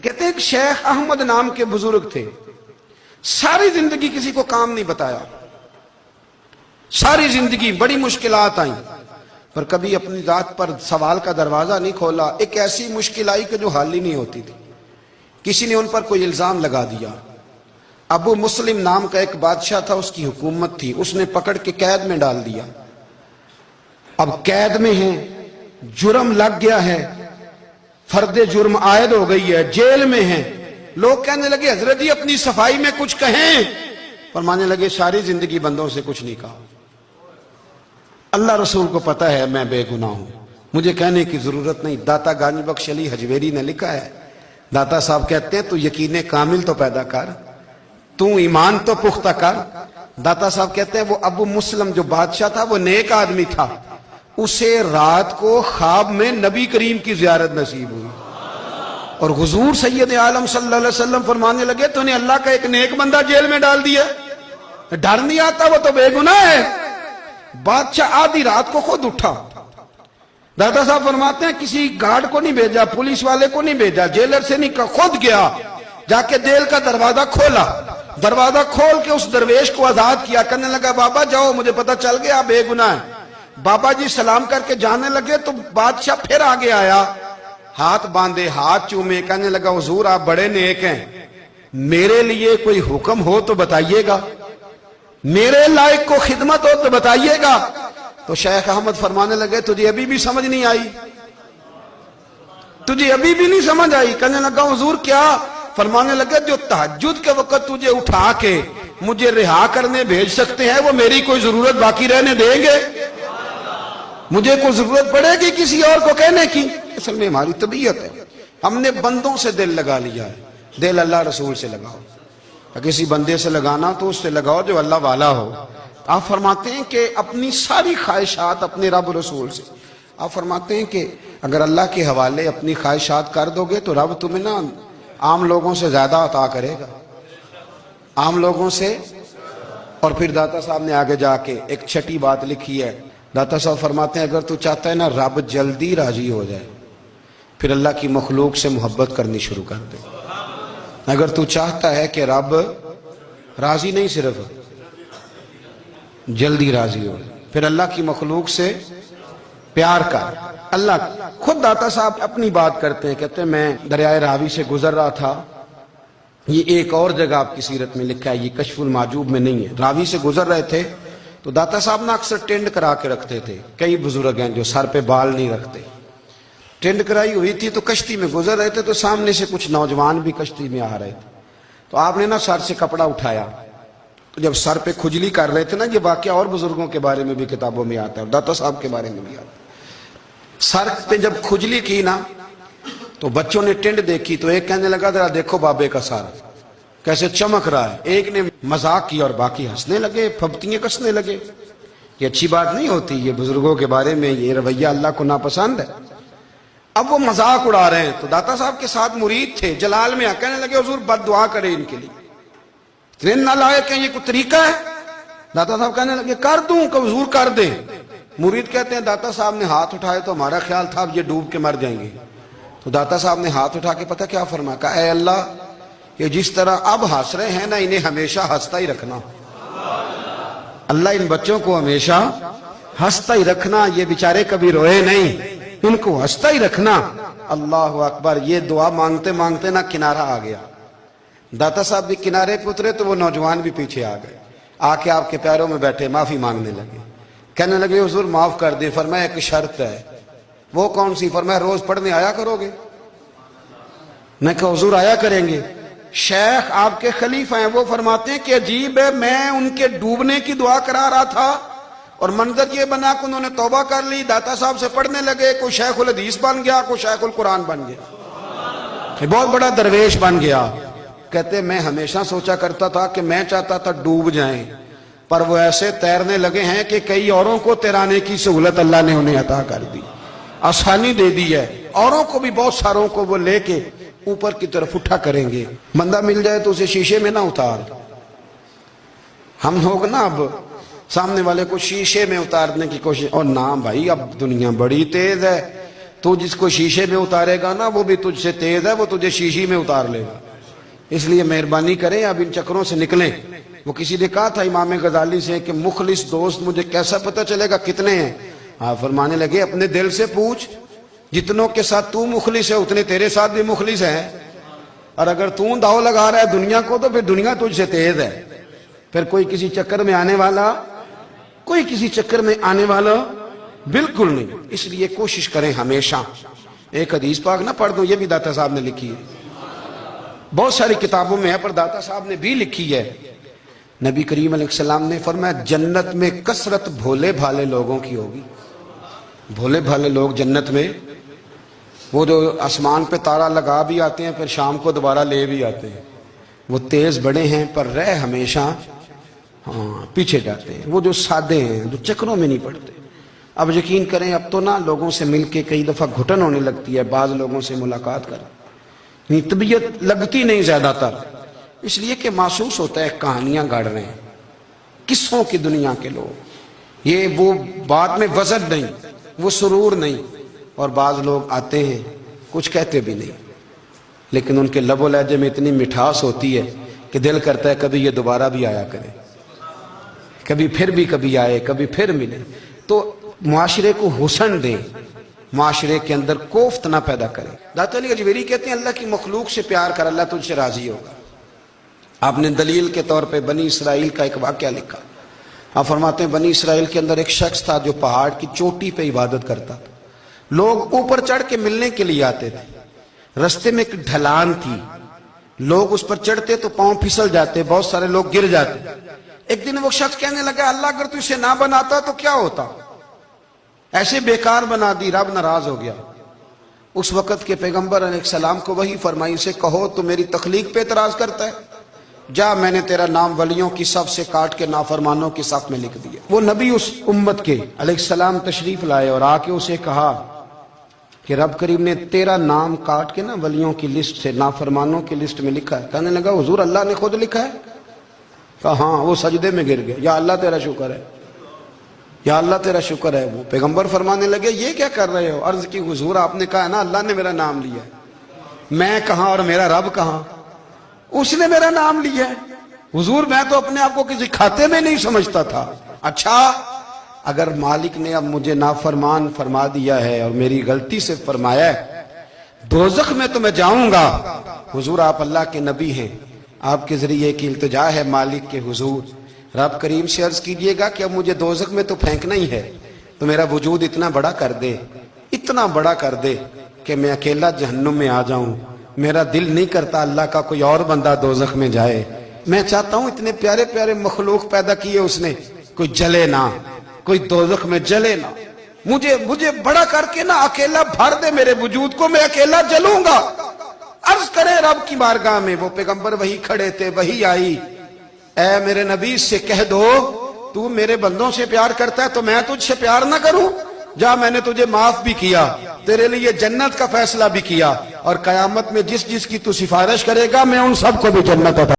کہتے ہیں کہ شیخ احمد نام کے بزرگ تھے، ساری زندگی کسی کو کام نہیں بتایا، ساری زندگی بڑی مشکلات آئیں، پر کبھی اپنی ذات پر سوال کا دروازہ نہیں کھولا۔ ایک ایسی مشکل آئی کہ جو حل ہی نہیں ہوتی تھی، کسی نے ان پر کوئی الزام لگا دیا۔ ابو مسلم نام کا ایک بادشاہ تھا، اس کی حکومت تھی، اس نے پکڑ کے قید میں ڈال دیا۔ اب قید میں ہیں، جرم لگ گیا ہے، فرد جرم عائد ہو گئی ہے، جیل میں ہیں۔ لوگ کہنے لگے حضرت جی اپنی صفائی میں کچھ کہیں، فرمانے لگے ساری زندگی بندوں سے کچھ نہیں کہا، اللہ رسول کو پتا ہے میں بے گناہ ہوں، مجھے کہنے کی ضرورت نہیں۔ داتا گانی بخش علی حجویری نے لکھا ہے، داتا صاحب کہتے ہیں تو یقین کامل تو پیدا کر، تو ایمان تو پختہ کر۔ داتا صاحب کہتے ہیں وہ ابو مسلم جو بادشاہ تھا وہ نیک آدمی تھا، اسے رات کو خواب میں نبی کریم کی زیارت نصیب ہوئی، اور حضور سید عالم صلی اللہ علیہ وسلم فرمانے لگے تو نے اللہ کا ایک نیک بندہ جیل میں ڈال دیا، ڈر نہیں آتا، وہ تو بے گناہ ہے۔ بادشاہ آدھی رات کو خود اٹھا، دادا صاحب فرماتے ہیں کسی گارڈ کو نہیں بھیجا، پولیس والے کو نہیں بھیجا، جیلر سے نہیں کہا، خود گیا، جا کے جیل کا دروازہ کھولا، دروازہ کھول کے اس درویش کو آزاد کیا، کہنے لگا بابا جاؤ مجھے پتا چل گیا بے گناہ ہے۔ بابا جی سلام کر کے جانے لگے تو بادشاہ پھر آگے آیا، ہاتھ باندھے، ہاتھ چومے، کہنے لگا حضور آپ بڑے نیک ہیں، میرے لیے کوئی حکم ہو تو بتائیے گا، میرے لائق کو خدمت ہو تو بتائیے گا۔ تو شیخ احمد فرمانے لگے تجھے ابھی بھی سمجھ نہیں آئی، تجھے ابھی بھی نہیں سمجھ آئی؟ کہنے لگا حضور کیا؟ فرمانے لگے جو تہجد کے وقت تجھے اٹھا کے مجھے رہا کرنے بھیج سکتے ہیں وہ میری کوئی ضرورت باقی رہنے دیں گے؟ مجھے کوئی ضرورت پڑے گی کسی اور کو کہنے کی؟ اصل میں ہماری طبیعت ہے، ہم نے بندوں سے دل لگا لیا ہے، دل اللہ رسول سے لگاؤ، کسی بندے سے لگانا تو اس سے لگاؤ جو اللہ والا ہو۔ آپ فرماتے ہیں کہ اپنی ساری خواہشات اپنے رب رسول سے، آپ فرماتے ہیں کہ اگر اللہ کے حوالے اپنی خواہشات کر دو گے تو رب تمہیں نا عام لوگوں سے زیادہ عطا کرے گا، عام لوگوں سے۔ اور پھر داتا صاحب نے آگے جا کے ایک چھٹی بات لکھی ہے، داتا صاحب فرماتے ہیں اگر تو چاہتا ہے نا رب جلدی راضی ہو جائے پھر اللہ کی مخلوق سے محبت کرنی شروع کر دے۔ اگر تو چاہتا ہے کہ رب راضی نہیں صرف جلدی راضی ہو پھر اللہ کی مخلوق سے پیار کر۔ اللہ خود داتا صاحب اپنی بات کرتے ہیں، کہتے ہیں میں دریائے راوی سے گزر رہا تھا، یہ ایک اور جگہ آپ کی سیرت میں لکھا ہے، یہ کشف المعجوب میں نہیں ہے، راوی سے گزر رہے تھے تو داتا صاحب نے اکثر ٹینڈ کرا کے رکھتے تھے، کئی بزرگ ہیں جو سر پہ بال نہیں رکھتے، ٹینڈ کرائی ہوئی تھی تو کشتی میں گزر رہے تھے تو سامنے سے کچھ نوجوان بھی کشتی میں آ رہے تھے، تو آپ نے نا سر سے کپڑا اٹھایا، تو جب سر پہ کھجلی کر رہے تھے نا، یہ واقعہ اور بزرگوں کے بارے میں بھی کتابوں میں آتا ہے اور داتا صاحب کے بارے میں بھی آتا ہے، سر پہ جب کھجلی کی نا تو بچوں نے ٹینڈ دیکھی تو ایک کہنے لگا ذرا دیکھو بابے کا سر کیسے چمک رہا ہے، ایک نے مذاق کیا اور باقی ہنسنے لگے، پھپتیاں کسنے لگے۔ یہ اچھی بات نہیں ہوتی، یہ بزرگوں کے بارے میں یہ رویہ اللہ کو ناپسند ہے۔ اب وہ مذاق اڑا رہے ہیں تو داتا صاحب کے ساتھ مرید تھے، جلال میں کہنے لگے حضور بد دعا کرے ان کے لیے، اتنے نالائق ہیں، یہ کوئی طریقہ ہے؟ داتا صاحب کہنے لگے کر دوں کہ حضور کر دیں۔ مرید کہتے ہیں داتا صاحب نے ہاتھ اٹھائے تو ہمارا خیال تھا اب یہ ڈوب کے مر جائیں گے، تو داتا صاحب نے ہاتھ اٹھا کے پتہ کیا فرمایا، کہا اے اللہ یہ جس طرح اب ہنس رہے ہیں نا انہیں ہمیشہ ہنستا ہی رکھنا، اللہ ان بچوں کو ہمیشہ ہنستا ہی رکھنا، یہ بیچارے کبھی روئے نہیں، ان کو ہنستا ہی رکھنا۔ اللہ اکبر، یہ دعا مانگتے مانگتے نا کنارہ آ گیا، داتا صاحب بھی کنارے پہ اترے تو وہ نوجوان بھی پیچھے آ گئے، آ کے آپ کے پیروں میں بیٹھے معافی مانگنے لگے، کہنے لگے حضور معاف کر دیں۔ فرمایا ایک شرط ہے، وہ کون سی؟ فرمایا روز پڑھنے آیا کرو گے؟ میں کہا حضور آیا کریں گے۔ شیخ آپ کے خلیفہ ہیں، وہ فرماتے ہیں کہ عجیب ہے، میں ان کے ڈوبنے کی دعا کرا رہا تھا اور منظر یہ بنا کہ انہوں نے توبہ کر لی، داتا صاحب سے پڑھنے لگے، کوئی شیخ الحدیث بن گیا، کوئی شیخ القرآن بن گیا، بہت بڑا درویش بن گیا۔ کہتے میں ہمیشہ سوچا کرتا تھا کہ میں چاہتا تھا ڈوب جائیں، پر وہ ایسے تیرنے لگے ہیں کہ کئی اوروں کو تیرانے کی سہولت اللہ نے انہیں عطا کر دی، آسانی دے دی ہے، اوروں کو بھی بہت ساروں کو وہ لے کے اوپر کی طرف اٹھا کریں گے۔ بندہ مل جائے تو اسے شیشے میں نہ اتار، ہم لوگ نا اب سامنے والے کو شیشے میں اتارنے کی کوشش، اور نہ بھائی اب دنیا بڑی تیز ہے، تو جس کو شیشے میں اتارے گا نا وہ بھی تجھ سے تیز ہے، وہ تجھے شیشی میں اتار لے گا۔ اس لیے مہربانی کریں، اب ان چکروں سے نکلیں۔ وہ کسی نے کہا تھا امام غزالی سے کہ مخلص دوست مجھے کیسا پتہ چلے گا کتنے ہیں؟ آپ فرمانے لگے اپنے دل سے پوچھ، جتنوں کے ساتھ تو مخلص ہے اتنے تیرے ساتھ بھی مخلص ہیں، اور اگر تو داؤ لگا رہا ہے دنیا کو تو پھر دنیا تجھ سے تیز ہے۔ پھر کوئی کسی چکر میں آنے والا بالکل نہیں۔ اس لیے کوشش کریں ہمیشہ۔ ایک حدیث پاک نہ پڑھ دوں، یہ بھی داتا صاحب نے لکھی ہے، بہت ساری کتابوں میں ہے پر داتا صاحب نے بھی لکھی ہے۔ نبی کریم علیہ السلام نے فرمایا جنت میں کثرت بھولے بھالے لوگوں کی ہوگی۔ بھولے بھالے لوگ جنت میں، وہ جو آسمان پہ تارا لگا بھی آتے ہیں پھر شام کو دوبارہ لے بھی آتے ہیں، وہ تیز بڑے ہیں پر رہ ہمیشہ پیچھے جاتے ہیں۔ وہ جو سادے ہیں، جو چکروں میں نہیں پڑتے۔ اب یقین کریں اب تو نا لوگوں سے مل کے کئی دفعہ گھٹن ہونے لگتی ہے، بعض لوگوں سے ملاقات کر طبیعت لگتی نہیں زیادہ تر، اس لیے کہ محسوس ہوتا ہے کہانیاں گاڑ رہے ہیں، قصوں کی دنیا کے لوگ، یہ وہ بات میں وزن نہیں، وہ سرور نہیں۔ اور بعض لوگ آتے ہیں کچھ کہتے بھی نہیں، لیکن ان کے لب و لہجے میں اتنی مٹھاس ہوتی ہے کہ دل کرتا ہے کبھی یہ دوبارہ بھی آیا کرے، کبھی آئے، کبھی پھر ملے۔ تو معاشرے کو حسن دیں، معاشرے کے اندر کوفت نہ پیدا کریں۔ داتا علی اجویری کہتے ہیں اللہ کی مخلوق سے پیار کر، اللہ تجھ سے راضی ہوگا۔ آپ نے دلیل کے طور پہ بنی اسرائیل کا ایک واقعہ لکھا۔ آپ فرماتے ہیں بنی اسرائیل کے اندر ایک شخص تھا جو پہاڑ کی چوٹی پہ عبادت کرتا تھا۔ لوگ اوپر چڑھ کے ملنے کے لیے آتے تھے، رستے میں ایک ڈھلان تھی، لوگ اس پر چڑھتے تو پاؤں پھسل جاتے، بہت سارے لوگ گر جاتے۔ ایک دن وہ شخص کہنے لگا اللہ اگر تو اسے نہ بناتا تو کیا ہوتا، ایسے بیکار بنا دی۔ رب ناراض ہو گیا۔ اس وقت کے پیغمبر علیہ السلام کو وہی فرمائی سے کہو تو میری تخلیق پہ اعتراض کرتا ہے، جا میں نے تیرا نام ولیوں کی صف سے کاٹ کے نافرمانوں کی صف میں لکھ دیا۔ وہ نبی اس امت کے علیہ السلام تشریف لائے اور آ کے اسے کہا کہ رب کریم نے تیرا نام کاٹ کے نا ولیوں کی لسٹ سے نافرمانوں کی لسٹ میں لکھا ہے۔ کہنے لگا حضور اللہ نے خود لکھا ہے؟ کہا ہاں۔ وہ سجدے میں گر گئے، یا اللہ تیرا شکر ہے، یا اللہ تیرا شکر ہے۔ وہ پیغمبر فرمانے لگے یہ کیا کر رہے ہو؟ عرض کی حضور آپ نے کہا نا اللہ نے میرا نام لیا ہے، میں کہاں اور میرا رب کہاں؟ اس نے میرا نام لیا ہے حضور، میں تو اپنے آپ کو کسی کھاتے میں نہیں سمجھتا تھا۔ اچھا اگر مالک نے اب مجھے نافرمان فرما دیا ہے اور میری غلطی سے فرمایا ہے، دوزخ میں تو میں جاؤں گا۔ حضور آپ اللہ کے نبی ہیں، آپ کے ذریعے کی التجا ہے مالک کے حضور، رب کریم سے عرض کیجئے گا کہ اب مجھے دوزخ میں تو پھینکنا ہی ہے، تو میرا وجود اتنا بڑا کر دے، اتنا بڑا کر دے کہ میں اکیلا جہنم میں آ جاؤں۔ میرا دل نہیں کرتا اللہ کا کوئی اور بندہ دوزخ میں جائے، میں چاہتا ہوں اتنے پیارے پیارے مخلوق پیدا کیے اس نے، کوئی جلے نہ، کوئی دوزخ میں جلے نہ، مجھے بڑا کر کے نہ اکیلا بھر دے میرے وجود کو، میں اکیلا جلوں گا۔ عرض کرے رب کی بارگاہ میں، وہ پیغمبر وہی کھڑے تھے، وہی آئی، اے میرے نبی سے کہہ دو تو میرے بندوں سے پیار کرتا ہے تو میں تجھ سے پیار نہ کروں؟ جا میں نے تجھے معاف بھی کیا، تیرے لیے جنت کا فیصلہ بھی کیا، اور قیامت میں جس جس کی تو سفارش کرے گا میں ان سب کو بھی جنت عطا